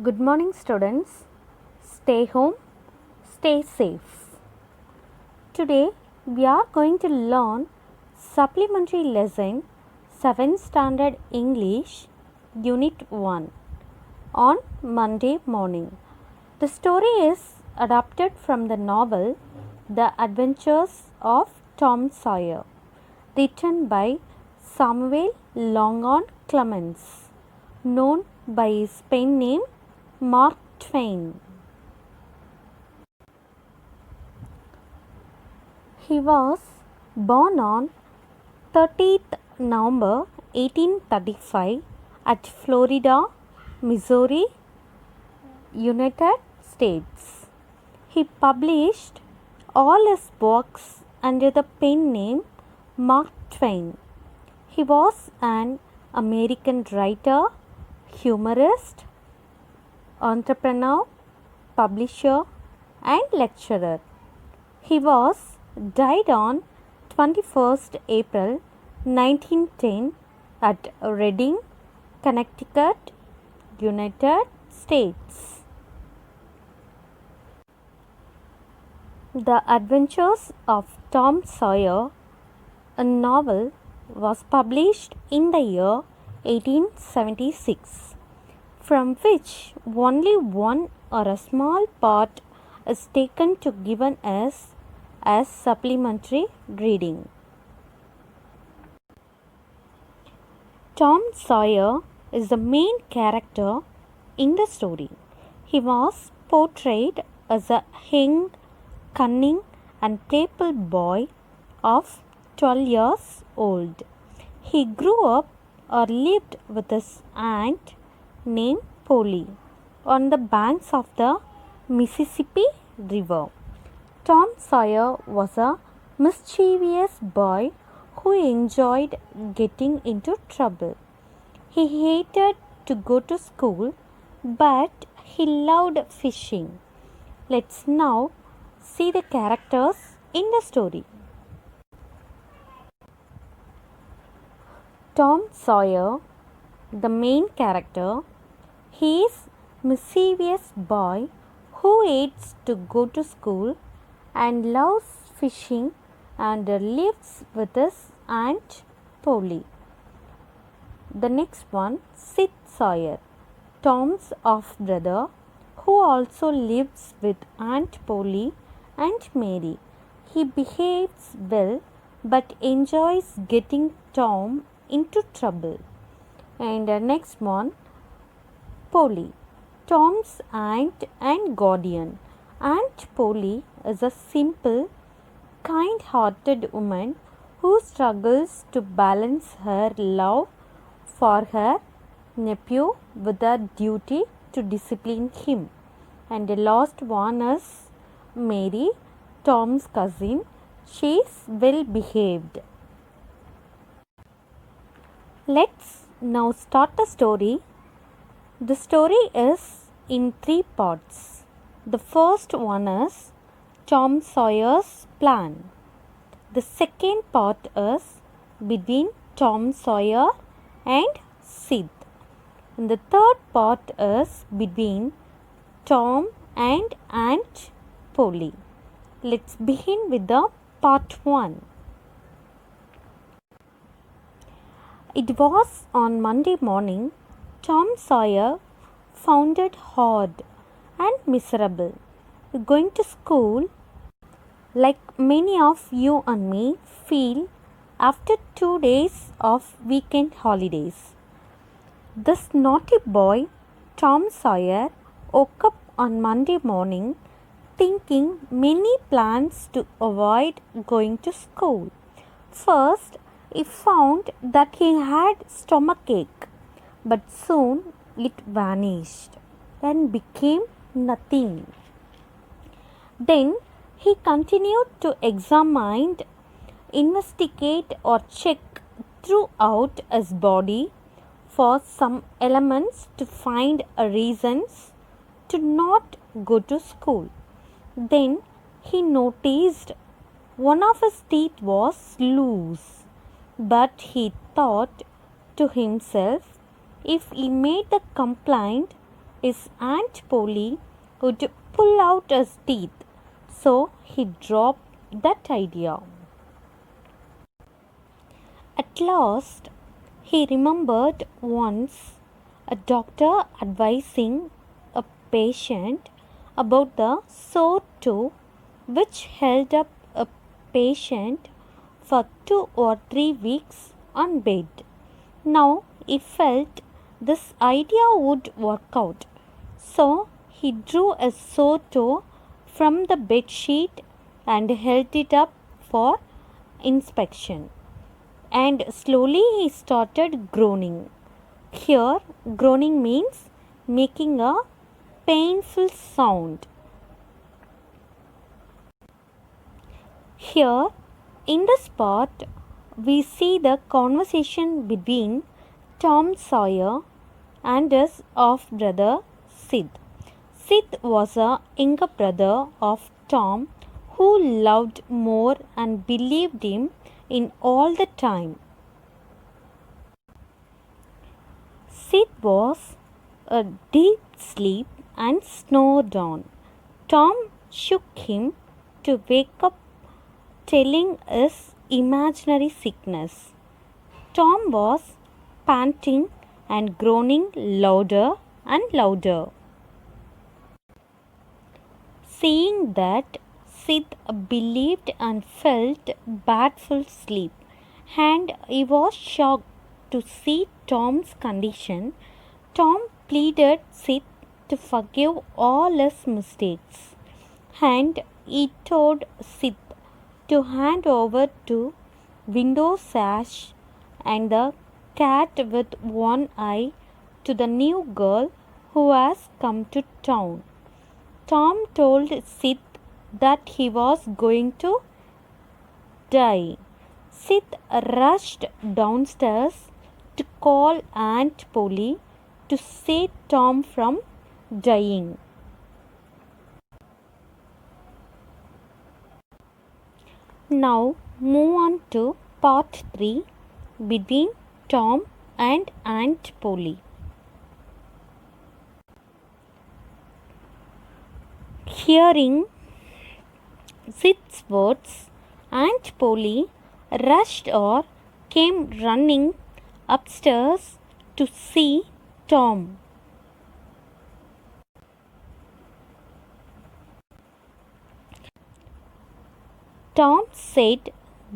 Good morning, students. Stay home, stay safe. Today, we are going to learn supplementary lesson 7th Standard English, Unit 1 on Monday morning. The story is adapted from the novel The Adventures of Tom Sawyer, written by Samuel Langhorne Clemens, known by his pen name Mark Twain. He was born on 30th November 1835 at Florida, Missouri, United States. He published all his works under the pen name Mark Twain. He was an American writer, humorist, entrepreneur, publisher, and lecturer. He was died on 21st April 1910 at Reading, Connecticut, United States. The Adventures of Tom Sawyer, a novel, was published in the year 1876, from which only one or a small part is taken to given as supplementary reading. Tom Sawyer is the main character in the story. He was portrayed as a young, cunning, and playful boy of 12 years old. He grew up or lived with his aunt named Polly on the banks of the Mississippi River. Tom Sawyer was a mischievous boy who enjoyed getting into trouble. He hated to go to school, but he loved fishing. Let's now see the characters in the story. Tom Sawyer, the main character, he is mischievous boy who hates to go to school and loves fishing and lives with his aunt Polly. The next one, Sid Sawyer, Tom's half-brother, who also lives with Aunt Polly and Mary. He behaves well but enjoys getting Tom into trouble. And the next one, Polly, Tom's aunt and guardian. Aunt Polly is a simple, kind-hearted woman who struggles to balance her love for her nephew with a duty to discipline him. And the last one is Mary, Tom's cousin. She is well behaved. Let's now start the story. The story is in 3 parts. The first one is Tom Sawyer's plan. The second part is between Tom Sawyer and Sid. And the third part is between Tom and Aunt Polly. Let's begin with the part 1. It was on Monday morning. Tom Sawyer found it hard and miserable. Going to school, like many of you and me feel after 2 days of weekend holidays. This naughty boy, Tom Sawyer, woke up on Monday morning thinking many plans to avoid going to school. First, he found that he had stomachache, but soon it vanished and became nothing. Then he continued to examine, investigate, or check throughout his body for some elements to find a reasons to not go to school. Then he noticed one of his teeth was loose, but he thought to himself, if he made the complaint, his Aunt Polly would pull out his teeth, so he dropped that idea. At last, he remembered once a doctor advising a patient about the sore toe which held up a patient for 2 or 3 weeks on bed. Now he felt this idea would work out, so he drew a sore toe from the bed sheet and held it up for inspection. And slowly he started groaning. Here, groaning means making a painful sound. Here, in this part, we see the conversation between Tom Sawyer and his half brother Sid. Sid was a younger brother of Tom who loved more and believed him in all the time. Sid was a deep sleep and snored on. Tom shook him to wake up, telling his imaginary sickness. Tom was panting and groaning louder and louder. Seeing that, Sid believed and felt bad full sleep, and he was shocked to see Tom's condition. Tom pleaded Sid to forgive all his mistakes, and he told Sid to hand over to window sash and the cat with one eye to the new girl who has come to town. Tom told Sid that he was going to die. Sid rushed downstairs to call Aunt Polly to save Tom from dying. Now move on to part 3 between Tom and Aunt Polly. Hearing Sid's words, Aunt Polly rushed or came running upstairs to see Tom. Tom said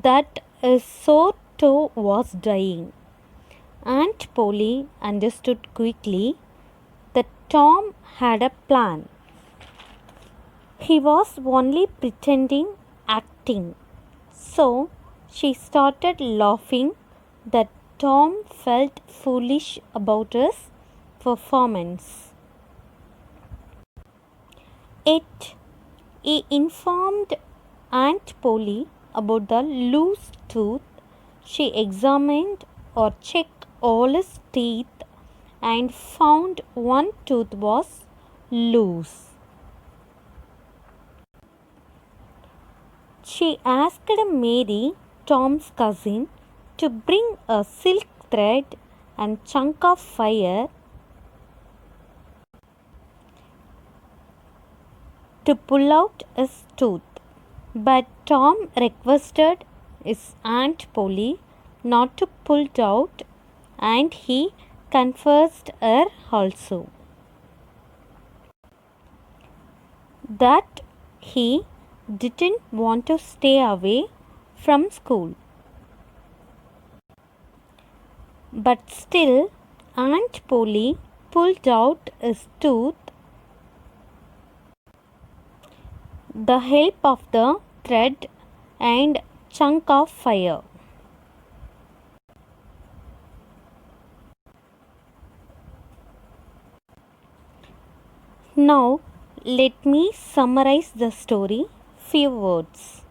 that his sore toe was dying. Aunt Polly understood quickly that Tom had a plan. He was only pretending, acting. So she started laughing that Tom felt foolish about his performance. Yet he informed Aunt Polly about the loose tooth. She examined or checked all his teeth and found one tooth was loose. She asked Mary, Tom's cousin, to bring a silk thread and chunk of fire to pull out his tooth. But Tom requested his Aunt Polly not to pull it out, and he confessed her also that he didn't want to stay away from school. But still, Aunt Polly pulled out his tooth. The help of the thread and chunk of fire. Now, let me summarize the story. Few words.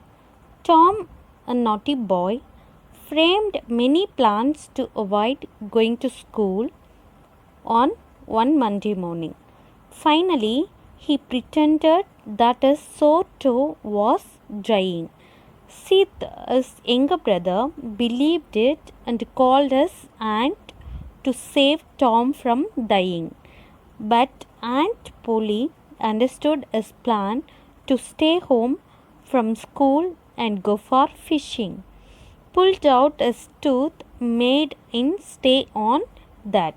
Tom, a naughty boy, framed many plans to avoid going to school on one Monday morning. Finally, he pretended that his sore toe was drying. Sid, his younger brother, believed it and called his aunt to save Tom from dying. But Aunt Polly understood his plan to stay home from school and go for fishing. Pulled out his tooth, made him stay on that.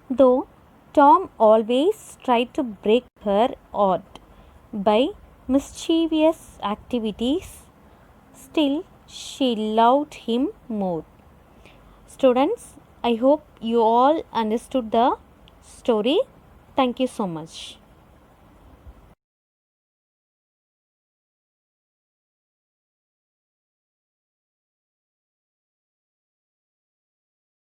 Though Tom always tried to break her heart by mischievous activities, still she loved him more. Students, I hope you all understood the story. Thank you so much.